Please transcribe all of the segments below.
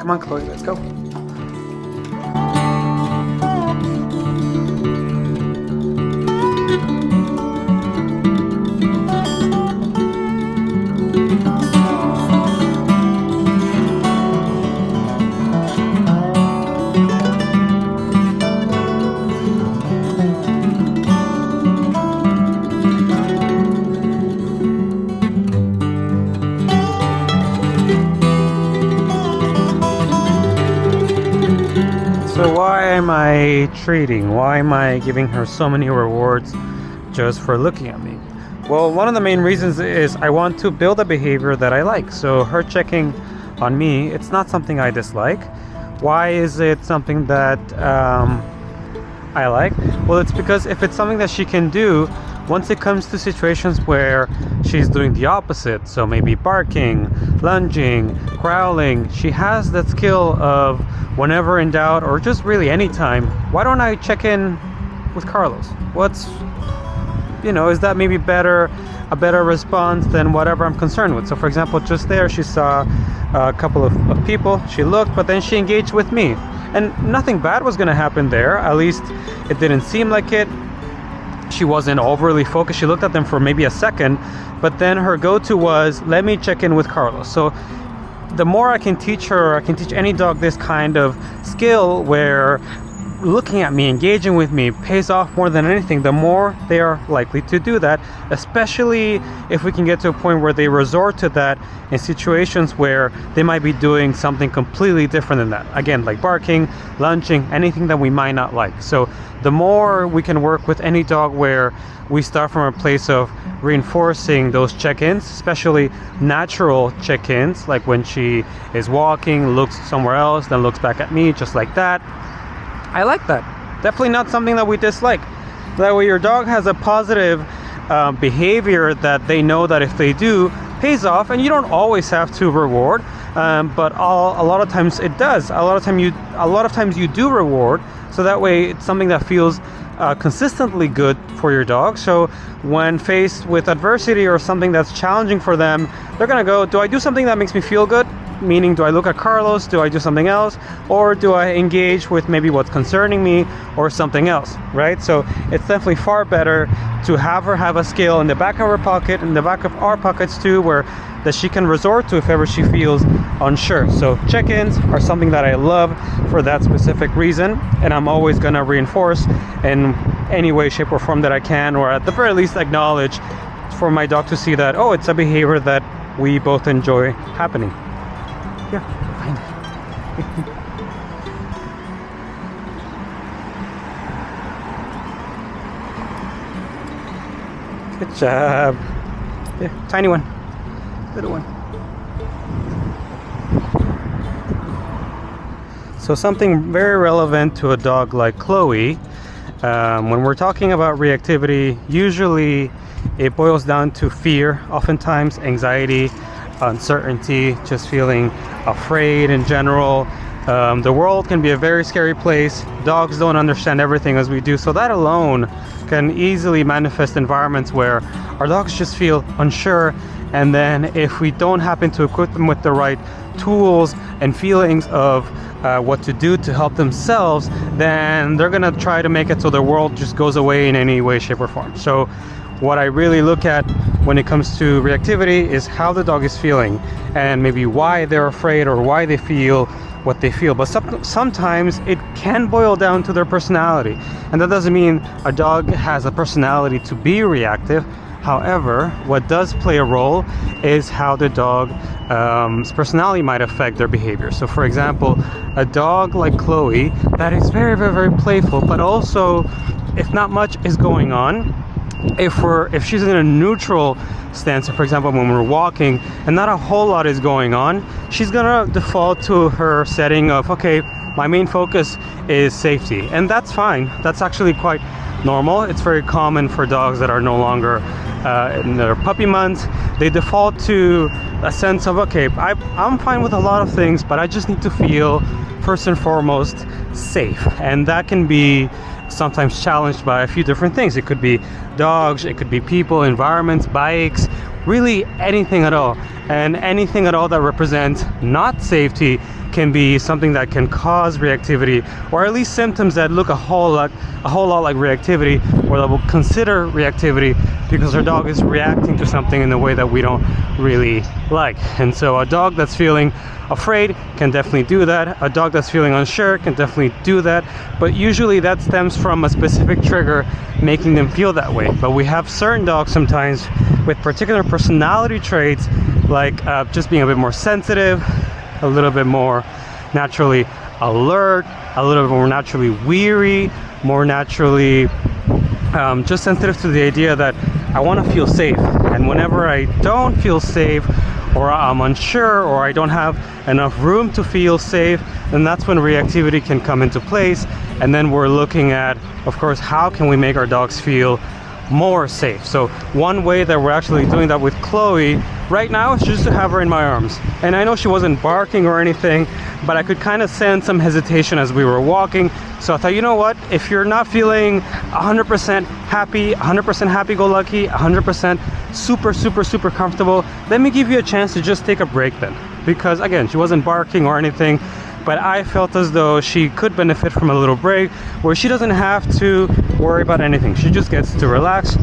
Come on, Chloe, let's go. So why am I treating? Why am I giving her so many rewards just for looking at me? Well, one of the main reasons is I want to build a behavior that I like. So her checking on me, it's not something I dislike. Why is it something that I like? Well, it's because if it's something that she can do, once it comes to situations where she's doing the opposite, so maybe barking, lunging, growling, she has that skill of whenever in doubt or just really anytime, why don't I check in with Carlos? Is that maybe a better response than whatever I'm concerned with? So for example, just there she saw a couple of people, she looked, but then she engaged with me. And nothing bad was gonna happen there, at least it didn't seem like it. She wasn't overly focused. She looked at them for maybe a second, but then her go-to was, let me check in with Carlos. So the more I can teach her, I can teach any dog this kind of skill where looking at me, engaging with me pays off more than anything, the more they are likely to do that, especially if we can get to a point where they resort to that in situations where they might be doing something completely different than that. Again, like barking, lunging, anything that we might not like. So the more we can work with any dog where we start from a place of reinforcing those check-ins, especially natural check-ins, like when she is walking, looks somewhere else, then looks back at me, just like that. I like that. Definitely not something that we dislike. That way your dog has a positive behavior that they know that if they do, pays off, and you don't always have to reward, but a lot of times it does. A lot of times you do reward, so that way it's something that feels consistently good for your dog. So when faced with adversity or something that's challenging for them, they're gonna go, do I do something that makes me feel good? Meaning, do I look at Carlos? Do I do something else? Or do I engage with maybe what's concerning me or something else, right? So it's definitely far better to have her have a skill in the back of her pocket, in the back of our pockets too, that she can resort to if ever she feels unsure. So check-ins are something that I love for that specific reason, and I'm always gonna reinforce in any way, shape, or form that I can, or at the very least acknowledge for my dog to see that, oh, it's a behavior that we both enjoy happening. Yeah, find it. Good job. Yeah, tiny one. Little one. So something very relevant to a dog like Chloe, when we're talking about reactivity, usually it boils down to fear, oftentimes anxiety, uncertainty, just feeling afraid in general. The world can be a very scary place. Dogs don't understand everything as we do, so that alone can easily manifest environments where our dogs just feel unsure, and then if we don't happen to equip them with the right tools and feelings of what to do to help themselves, then they're gonna try to make it so the world just goes away in any way, shape, or form. So what I really look at when it comes to reactivity is how the dog is feeling, and maybe why they're afraid or why they feel what they feel. But sometimes it can boil down to their personality, and that doesn't mean a dog has a personality to be reactive. However, what does play a role is how the dog's personality might affect their behavior. So for example, a dog like Chloe that is very, very, very playful, but also if not much is going on, if she's in a neutral stance, so for example when we're walking and not a whole lot is going on, she's gonna default to her setting of, okay, my main focus is safety, and that's fine. That's actually quite normal. It's very common for dogs that are no longer in their puppy months. They default to a sense of, okay, I'm fine with a lot of things, but I just need to feel first and foremost safe, and that can be sometimes challenged by a few different things. It could be dogs, it could be people, environments, bikes, really anything at all. And anything at all that represents not safety can be something that can cause reactivity, or at least symptoms that look a whole lot like reactivity, or that will consider reactivity because our dog is reacting to something in a way that we don't really like. And so a dog that's feeling afraid can definitely do that. A dog that's feeling unsure can definitely do that, but usually that stems from a specific trigger making them feel that way. But we have certain dogs sometimes with particular personality traits, like just being a bit more sensitive, a little bit more naturally alert, a little bit more naturally weary, more naturally just sensitive to the idea that I want to feel safe. And whenever I don't feel safe, or I'm unsure, or I don't have enough room to feel safe, then that's when reactivity can come into place. And then we're looking at, of course, how can we make our dogs feel more safe. So one way that we're actually doing that with Chloe right now is just to have her in my arms. And I know she wasn't barking or anything, but I could kind of sense some hesitation as we were walking. So I thought, you know what, if you're not feeling 100% happy, 100% happy-go-lucky, 100% super comfortable, let me give you a chance to just take a break then. Because again, she wasn't barking or anything, but I felt as though she could benefit from a little break where she doesn't have to worry about anything. She just gets to relax,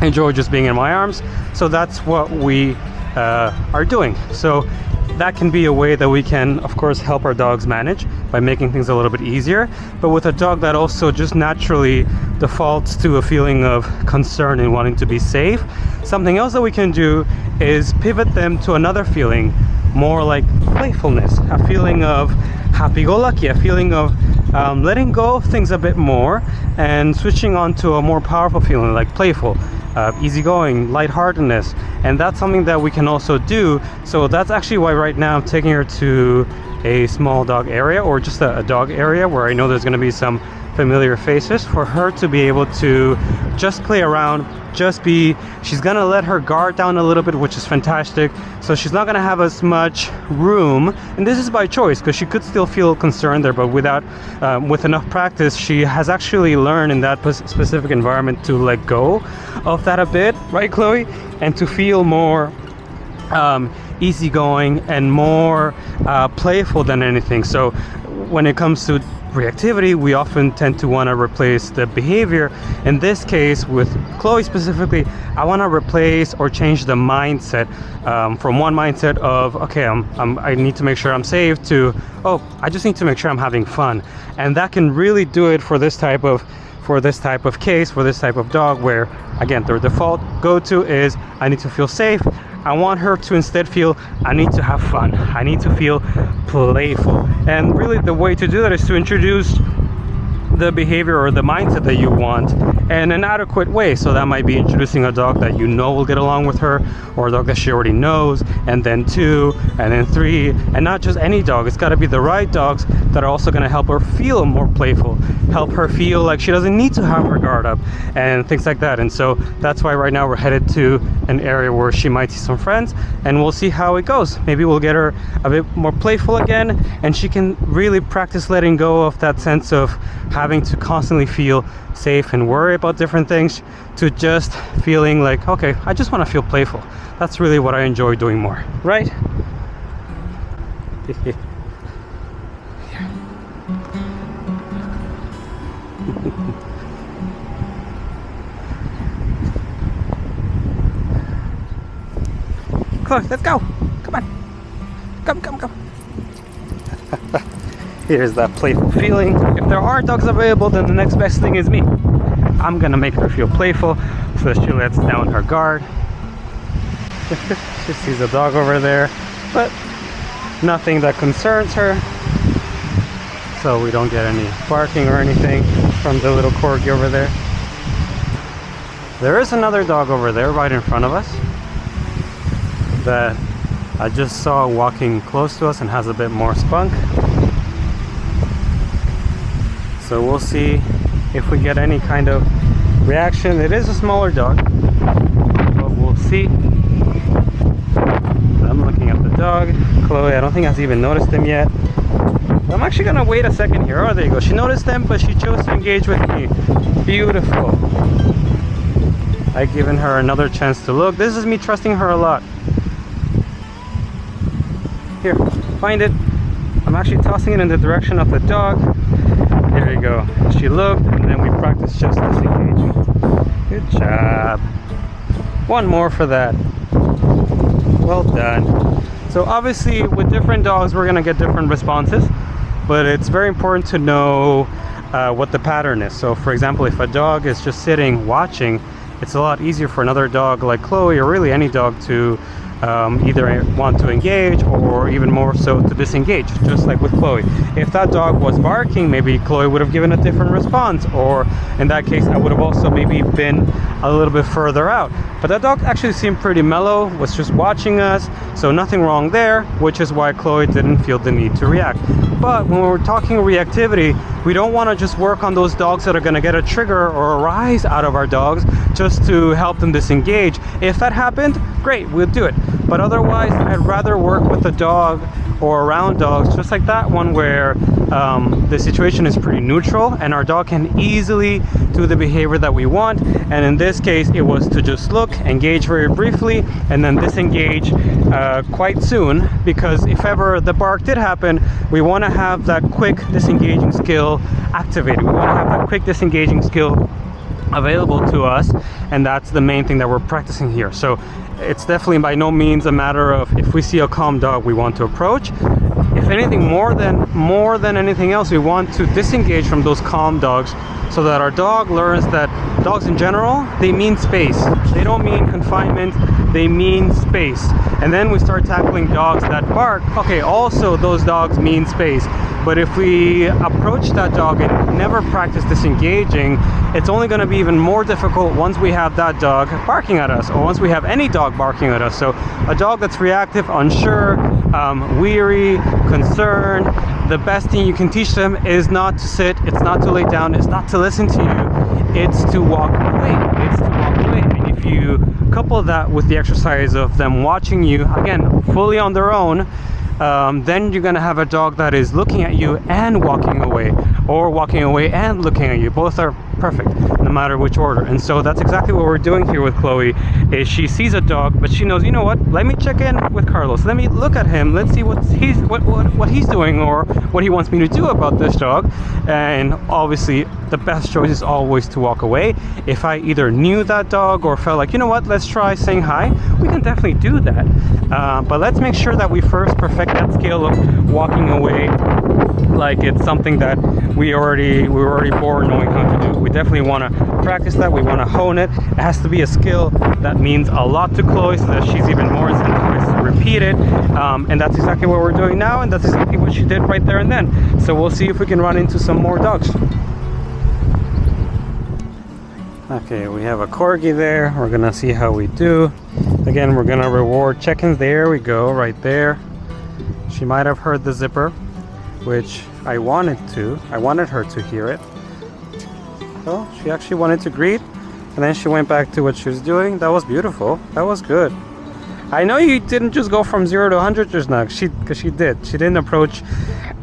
enjoy just being in my arms. So that's what we are doing. So that can be a way that we can, of course, help our dogs manage by making things a little bit easier. But with a dog that also just naturally defaults to a feeling of concern and wanting to be safe, something else that we can do is pivot them to another feeling, more like playfulness, a feeling of happy-go-lucky, a feeling of letting go of things a bit more and switching on to a more powerful feeling like playful, easygoing, lightheartedness. And that's something that we can also do. So that's actually why right now I'm taking her to a small dog area, or just a dog area where I know there's going to be some familiar faces, for her to be able to just play around, just be. She's gonna let her guard down a little bit, which is fantastic. So she's not gonna have as much room, and this is by choice because she could still feel concerned there, but without with enough practice, she has actually learned in that specific environment to let go of that a bit, right, Chloe, and to feel more easygoing and more playful than anything. So when it comes to reactivity, we often tend to want to replace the behavior. In this case, with Chloe specifically, I want to replace or change the mindset from one mindset of, okay, I need to make sure I'm safe, to, oh, I just need to make sure I'm having fun. And that can really do it for this type of case, for this type of dog, where again, their default go-to is I need to feel safe. I want her to instead feel I need to have fun. I need to feel playful. And really the way to do that is to introduce the behavior or the mindset that you want in an adequate way. So that might be introducing a dog that you know will get along with her, or a dog that she already knows, and then 2, and then 3, and not just any dog. It's got to be the right dogs that are also going to help her feel more playful, help her feel like she doesn't need to have her guard up, and things like that. And so that's why right now we're headed to an area where she might see some friends, and we'll see how it goes. Maybe we'll get her a bit more playful again, and she can really practice letting go of that sense of having to constantly feel safe and worry about different things, to just feeling like, okay, I just want to feel playful. That's really what I enjoy doing more, right? Chloe, let's go. Come on. Come. Here's that playful feeling. If there are dogs available, then the next best thing is me. I'm gonna make her feel playful so that she lets down her guard. She sees a dog over there, but nothing that concerns her. So we don't get any barking or anything from the little corgi over there. There is another dog over there right in front of us that I just saw walking close to us and has a bit more spunk. So we'll see if we get any kind of reaction. It is a smaller dog, but we'll see. I'm looking at the dog. Chloe, I don't think has even noticed him yet. I'm actually gonna wait a second here. Oh, there you go. She noticed them, but she chose to engage with me. Beautiful. I've given her another chance to look. This is me trusting her a lot. Here, find it. I'm actually tossing it in the direction of the dog. There you go. She looked, and then we practiced just disengaging. Good job. One more for that. Well done. So obviously with different dogs we're gonna get different responses, but it's very important to know what the pattern is. So for example, if a dog is just sitting watching, it's a lot easier for another dog like Chloe, or really any dog, to either want to engage or even more so to disengage, just like with Chloe. If that dog was barking, maybe Chloe would have given a different response, or in that case I would have also maybe been a little bit further out. But that dog actually seemed pretty mellow, was just watching us, so nothing wrong there, which is why Chloe didn't feel the need to react. But when we're talking reactivity, we don't want to just work on those dogs that are going to get a trigger or a rise out of our dogs just to help them disengage. If that happened, great, we'll do it. But otherwise, I'd rather work with a dog or around dogs just like that one, where the situation is pretty neutral and our dog can easily do the behavior that we want. And in this case, it was to just look, engage very briefly, and then disengage quite soon, because if ever the bark did happen, we want to have that quick disengaging skill activated. We want to have that quick disengaging skill available to us, and that's the main thing that we're practicing here. So it's definitely by no means a matter of if we see a calm dog we want to approach. If anything, more than anything else, we want to disengage from those calm dogs, so that our dog learns that dogs in general, they mean space. They don't mean confinement, they mean space. And then we start tackling dogs that bark. Okay, also those dogs mean space. But if we approach that dog and never practice disengaging, it's only going to be even more difficult once we have that dog barking at us, or once we have any dog barking at us. So a dog that's reactive, unsure, weary, concerned, the best thing you can teach them is not to sit, it's not to lay down, it's not to listen to you, it's to walk away. It's to walk away. And if you couple that with the exercise of them watching you, again, fully on their own, then you're gonna have a dog that is looking at you and walking away, or walking away and looking at you. Both are perfect, no matter which order. And so that's exactly what we're doing here with Chloe. Is she sees a dog, but she knows, you know what, let me check in with Carlos, let me look at him, let's see what he's doing, or what he wants me to do about this dog. And obviously the best choice is always to walk away. If I either knew that dog or felt like, you know what, let's try saying hi, we can definitely do that. But let's make sure that we first perfect that skill of walking away like it's something that we were already born knowing how to do. We definitely want to practice that. We want to hone it. It has to be a skill that means a lot to Chloe, so that she's even more incentivized to repeat it. And that's exactly what we're doing now, and that's exactly what she did right there and then. So we'll see if we can run into some more dogs. Okay, we have a corgi there. We're gonna see how we do. Again, we're gonna reward check-ins. There we go, right there. She might have heard the zipper, which I wanted her to hear it. So she actually wanted to greet, and then she went back to what she was doing. That was beautiful. That was good. I know you didn't just go from 0 to 100 just now, because she did. She didn't approach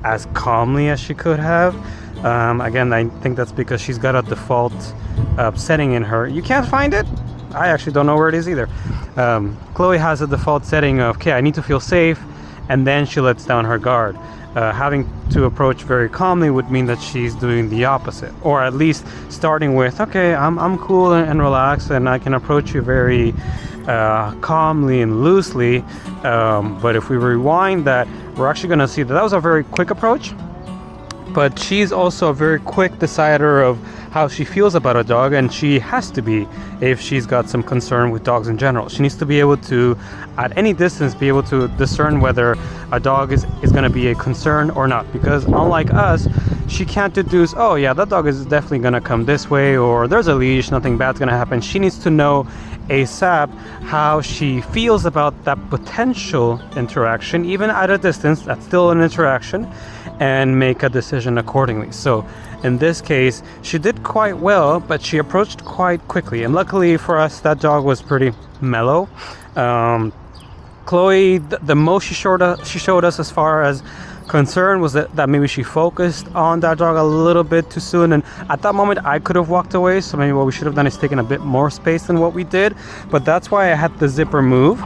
as calmly as she could have. Again, I think that's because she's got a default setting in her. You can't find it? I actually don't know where it is either. Chloe has a default setting of, okay, I need to feel safe, and then she lets down her guard. Having to approach very calmly would mean that she's doing the opposite, or at least starting with, okay, I'm cool and relaxed, and I can approach you very calmly and loosely. But if we rewind that, we're actually going to see that was a very quick approach, but she's also a very quick decider of how she feels about a dog, and she has to be if she's got some concern with dogs in general. She needs to be able to, at any distance, be able to discern whether a dog is going to be a concern or not, because unlike us, she can't deduce, oh yeah, that dog is definitely going to come this way, or there's a leash, nothing bad's going to happen. She needs to know ASAP how she feels about that potential interaction. Even at a distance, that's still an interaction, and make a decision accordingly. So in this case, she did quite well, but she approached quite quickly, and luckily for us, that dog was pretty mellow. Chloe, the most she showed us as far as concern was that maybe she focused on that dog a little bit too soon, and at that moment I could have walked away. So maybe what we should have done is taken a bit more space than what we did, but that's why I had the zipper move.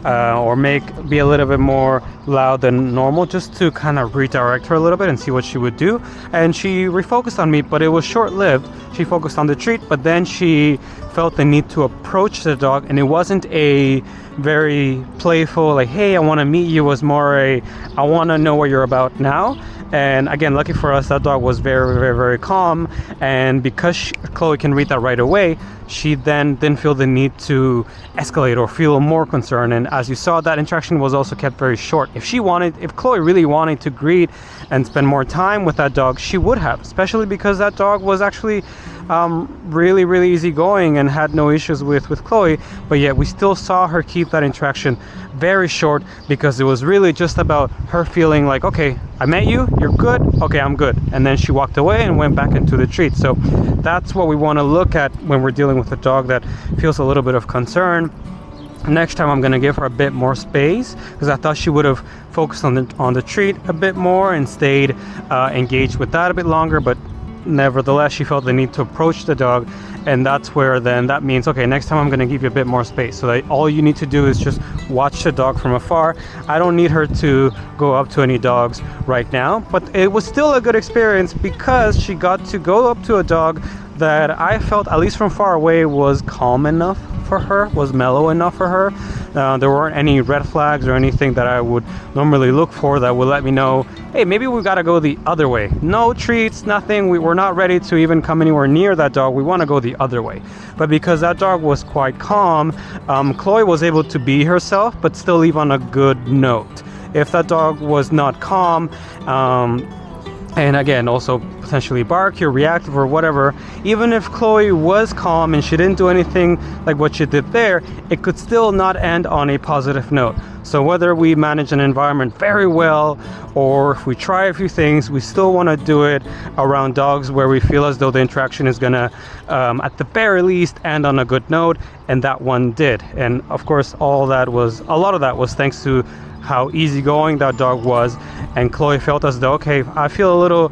or be a little bit more loud than normal, just to kind of redirect her a little bit and see what she would do. And she refocused on me, but it was short-lived. She focused on the treat, but then she felt the need to approach the dog, and it wasn't a very playful, like, hey, I want to meet you. It was more a, I want to know what you're about now. And again, lucky for us, that dog was very, very, very calm. And because Chloe can read that right away, she then didn't feel the need to escalate or feel more concerned. And as you saw, that interaction was also kept very short. If Chloe really wanted to greet and spend more time with that dog, she would have, especially because that dog was actually really, really easygoing and had no issues with Chloe. But yet we still saw her keep that interaction very short, because it was really just about her feeling like, okay, I met you, you're good, okay, I'm good. And then she walked away and went back into the treat. So that's what we want to look at when we're dealing with a dog that feels a little bit of concern. Next time I'm going to give her a bit more space, because I thought she would have focused on the treat a bit more and stayed engaged with that a bit longer. But nevertheless, she felt the need to approach the dog, and that's where then that means, okay, next time I'm going to give you a bit more space. So that all you need to do is just watch the dog from afar. I don't need her to go up to any dogs right now, but it was still a good experience, because she got to go up to a dog that I felt, at least from far away, was calm enough for her, was mellow enough for her. There weren't any red flags or anything that I would normally look for that would let me know, hey, maybe we got to go the other way. No treats, nothing. We were not ready to even come anywhere near that dog. We want to go the other way. But because that dog was quite calm, Chloe was able to be herself, but still leave on a good note. If that dog was not calm, and again, also potentially barky or reactive or whatever, even if Chloe was calm and she didn't do anything like what she did there, it could still not end on a positive note. So whether we manage an environment very well, or if we try a few things, we still want to do it around dogs where we feel as though the interaction is going to, at the very least, end on a good note. And that one did. And of course, a lot of that was thanks to how easygoing that dog was. And Chloe felt as though, okay, I feel a little,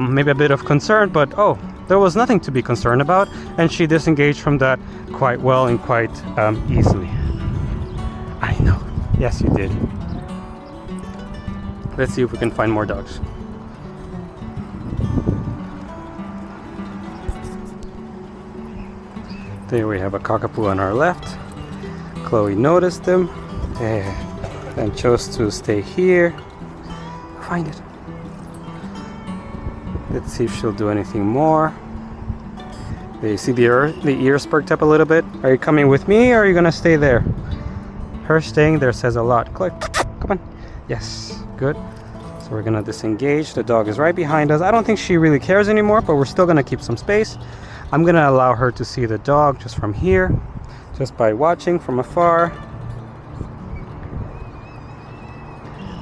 maybe a bit of concern, but oh, there was nothing to be concerned about. And she disengaged from that quite well and quite easily. I know. Yes, you did. Let's see if we can find more dogs. There we have a cockapoo on our left. Chloe noticed them and chose to stay here. Find it. Let's see if she'll do anything more. You see the ears perked up a little bit. Are you coming with me, or are you gonna stay there? Her staying there says a lot. Chloe, come on. Yes, good. So we're gonna disengage. The dog is right behind us. I don't think she really cares anymore, but we're still gonna keep some space. I'm gonna allow her to see the dog just from here, just by watching from afar.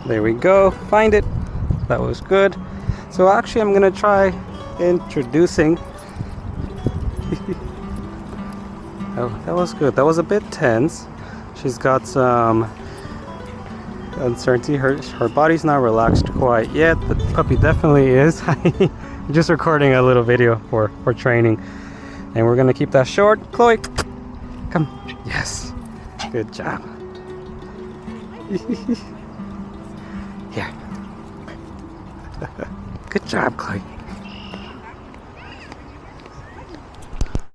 There we go. Find it. That was good. So actually, I'm gonna try introducing. Oh, that was good. That was a bit tense. She's got some uncertainty. Her body's not relaxed quite yet. The puppy definitely is. I'm just recording a little video for training. And we're gonna keep that short. Chloe, come. Yes. Good job. Here. Good job, Chloe.